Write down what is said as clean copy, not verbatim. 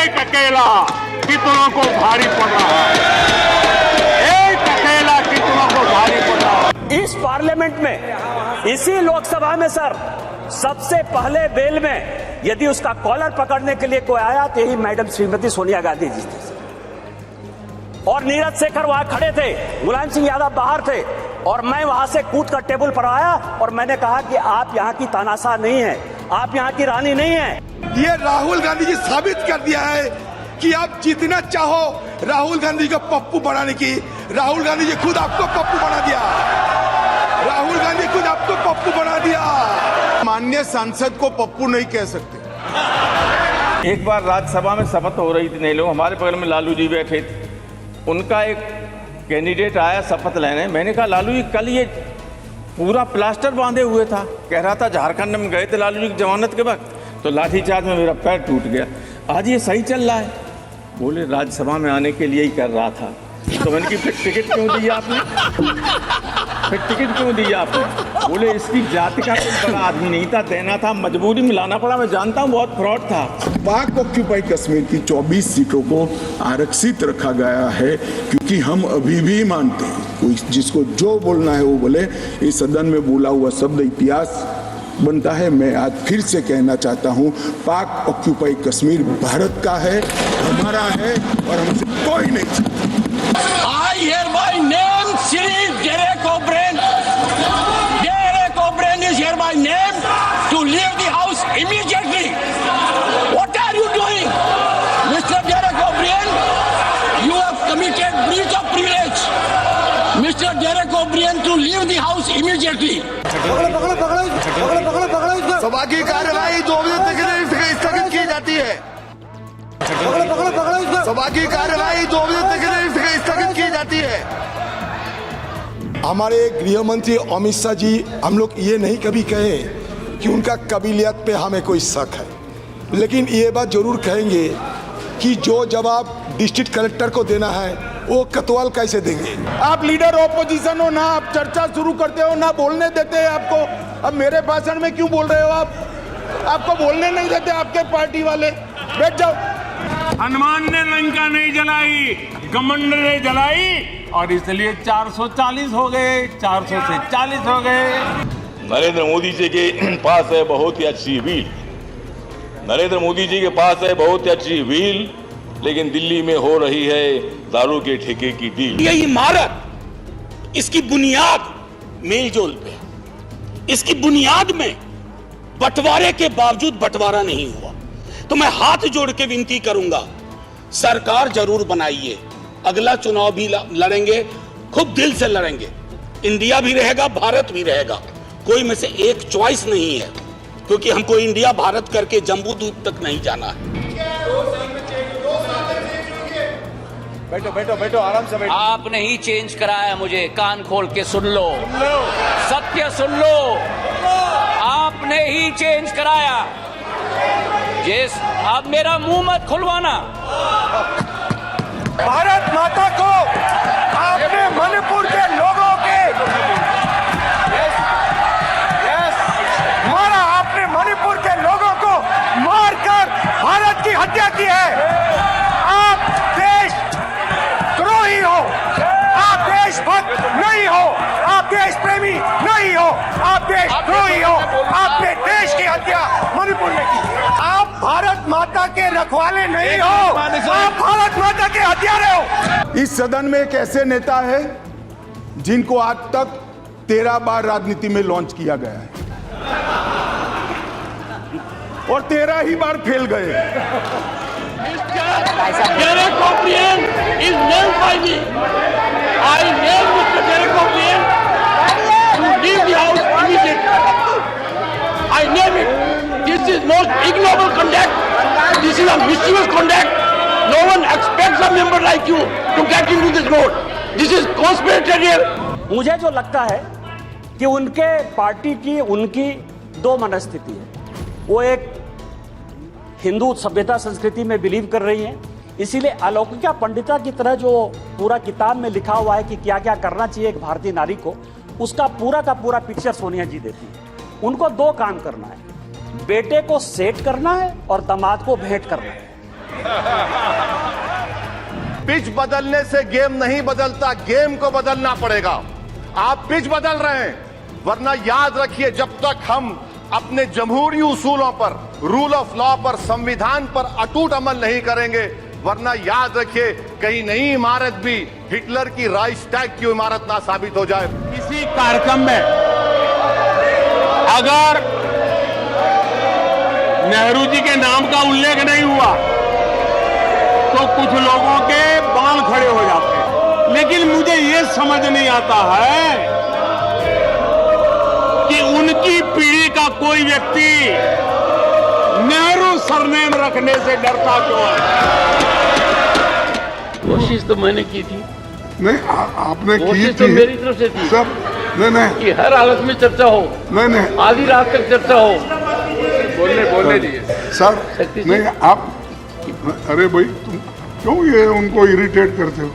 एक अकेला कितनों को भारी पड़ रहा है, एक अकेला कितनों को भारी पड़ रहा है। इस पार्लियामेंट में, इसी लोकसभा में सर, सबसे पहले बेल में यदि उसका कॉलर पकड़ने के लिए कोई आया तो यही मैडम श्रीमती सोनिया गांधी जी थी और नीरज शेखर वहां खड़े थे, मुलायम सिंह यादव बाहर थे और मैं वहां से कूद कर टेबल पर आया और मैंने कहा कि आप यहाँ की तानाशाह नहीं है, आप यहाँ की रानी नहीं है। ये राहुल गांधी जी साबित कर दिया है कि आप जितना चाहो राहुल गांधी को पप्पू बनाने की, राहुल गांधी जी खुद आपको पप्पू बना दिया, राहुल गांधी खुद आपको पप्पू बना दिया। माननीय सांसद को पप्पू नहीं कह सकते। एक बार राज्यसभा में शपथ हो रही थी, नहीं लोग हमारे बगल में लालू जी बैठे थे, उनका एक कैंडिडेट आया शपथ लेने, मैंने कहा लालू जी कल ये पूरा प्लास्टर बांधे हुए था, कह रहा था झारखंड में गए थे लालू जी की जमानत के वक्त, तो लाठीचार्ज में मेरा पैर टूट गया, आज ये सही चल रहा है। बोले राज्यसभा में आने के लिए ही कर रहा था। तो मैंने कि फिर टिकट क्यों दी आपने, फिर टिकट क्यों दी आपने? बोले इसकी जाति का कोई बड़ा आदमी नहीं था, देना था, मजबूरी में लाना पड़ा, मैं जानता हूँ बहुत फ्रॉड था। पाक ऑक्यूपाई कश्मीर की 24 सीटों को आरक्षित रखा गया है क्योंकि हम अभी भी मानते हैं, कोई जिसको जो बोलना है वो बोले, इस सदन में बोला हुआ शब्द इतिहास बनता है। मैं आज फिर से कहना चाहता हूँ, पाक ऑक्यूपाई कश्मीर भारत का है, हमारा है और हमसे कोई नहीं। I hereby name Shri Derek O'Brien. Derek O'Brien is hereby named to leave the house immediately. What are you doing, Mr. Derek O'Brien? You have committed breach of privilege. Mr. Derek O'Brien to leave the house immediately. सभा की कार्यवाही 2 बजे तक स्थगित की जाती है। सभा की कार्यवाही 2 बजे तक स्थगित की जाती है। हमारे गृह मंत्री अमित शाह जी, हम लोग ये नहीं कभी कहे कि उनका काबिलियत पे हमें कोई शक है, लेकिन ये बात जरूर कहेंगे कि जो जवाब डिस्ट्रिक्ट कलेक्टर को देना है वो कतवाल कैसे देंगे। आप लीडर ऑपोजिशन हो ना, आप चर्चा शुरू करते हो ना, बोलने देते हैं आपको। अब मेरे भाषण में क्यों बोल रहे हो आप? आपको बोलने नहीं देते आपके पार्टी वाले। बैठ जाओ। हनुमान ने लंका नहीं जलाई, घमंड ने जलाई और इसलिए 440 हो गए, 400 से 40 हो गए। नरेंद्र मोदी जी के पास है बहुत ही अच्छी व्हील, नरेंद्र मोदी जी के पास है बहुत ही अच्छी व्हील, लेकिन दिल्ली में हो रही है दारू के ठेके की डील। ये इमारत, इसकी बुनियाद मेलजोल पे, इसकी बुनियाद में बंटवारे के बावजूद बंटवारा नहीं हुआ। तो मैं हाथ जोड़ के विनती करूंगा, सरकार जरूर बनाइए, अगला चुनाव भी लड़ेंगे, खूब दिल से लड़ेंगे, इंडिया भी रहेगा, भारत भी रहेगा, कोई में से एक चॉइस नहीं है, क्योंकि हमको इंडिया भारत करके जम्बू द्वीप तक नहीं जाना है। बैठो बैठो बैठो, आराम से बैठो। आपने ही चेंज कराया, मुझे कान खोल के सुन लो, सत्य सुन लो, आपने ही चेंज कराया। जिस अब मेरा मुंह मत खुलवाना। भारत माता को आपने मणिपुर के लोगों के मारा, आपने मणिपुर के लोगों को मारकर भारत की हत्या की है। आप देश द्रोही हो, आप देशभक्त नहीं हो, आप देश प्रेमी नहीं हो, आप देशद्रोही हो। आपने देश की हत्या मणिपुर में की। आप भारत माता के रखवाले नहीं हो, आप भारत माता के हत्यारे हो। इस सदन में एक ऐसे नेता है जिनको आज तक 13 बार राजनीति में लॉन्च किया गया है और 13 ही बार फेल गए। Derek O'Brien is named by me. I name Mr. Derek O'Brien to leave the house immediately. I name it. This is most ignoble conduct. This is a mischievous conduct. No one expects a member like you to get into this road. This is conspiratorial. मुझे जो लगता है कि उनके party की, उनकी दो मनस्थिति है। वो एक हिंदू सभ्यता संस्कृति में बिलीव कर रही हैं, इसीलिए अलौकिका पंडिता की तरह जो पूरा किताब में लिखा हुआ है कि क्या क्या करना चाहिए एक भारतीय नारी को, उसका पूरा का पूरा पिक्चर सोनिया जी देती है। उनको दो काम करना है, बेटे को सेट करना है और दामाद को भेंट करना है। पिच बदलने से गेम नहीं बदलता, गेम को बदलना पड़ेगा। आप पिच बदल रहे हैं, वरना याद रखिए जब तक हम अपने जमहूरी उसूलों पर, रूल ऑफ लॉ पर, संविधान पर अटूट अमल नहीं करेंगे, वरना याद रखिए कहीं नई इमारत भी हिटलर की राइक्सटैग की इमारत ना साबित हो जाए। किसी कार्यक्रम में अगर नेहरू जी के नाम का उल्लेख नहीं हुआ तो कुछ लोगों के बाल खड़े हो जाते हैं। लेकिन मुझे ये समझ नहीं आता है कि उनकी पीढ़ी का कोई व्यक्ति नेहरू सरनेम रखने से डरता क्यों है। कोशिश तो मैंने की थी। नहीं आपने की कोशिश थी तो मेरी तरफ से थी सर। नहीं कि हर हालत में चर्चा हो, नहीं आधी रात तक चर्चा हो। बोलने दीजिए सर। नहीं आप, अरे भाई तुम क्यों ये उनको इरिटेट करते हो?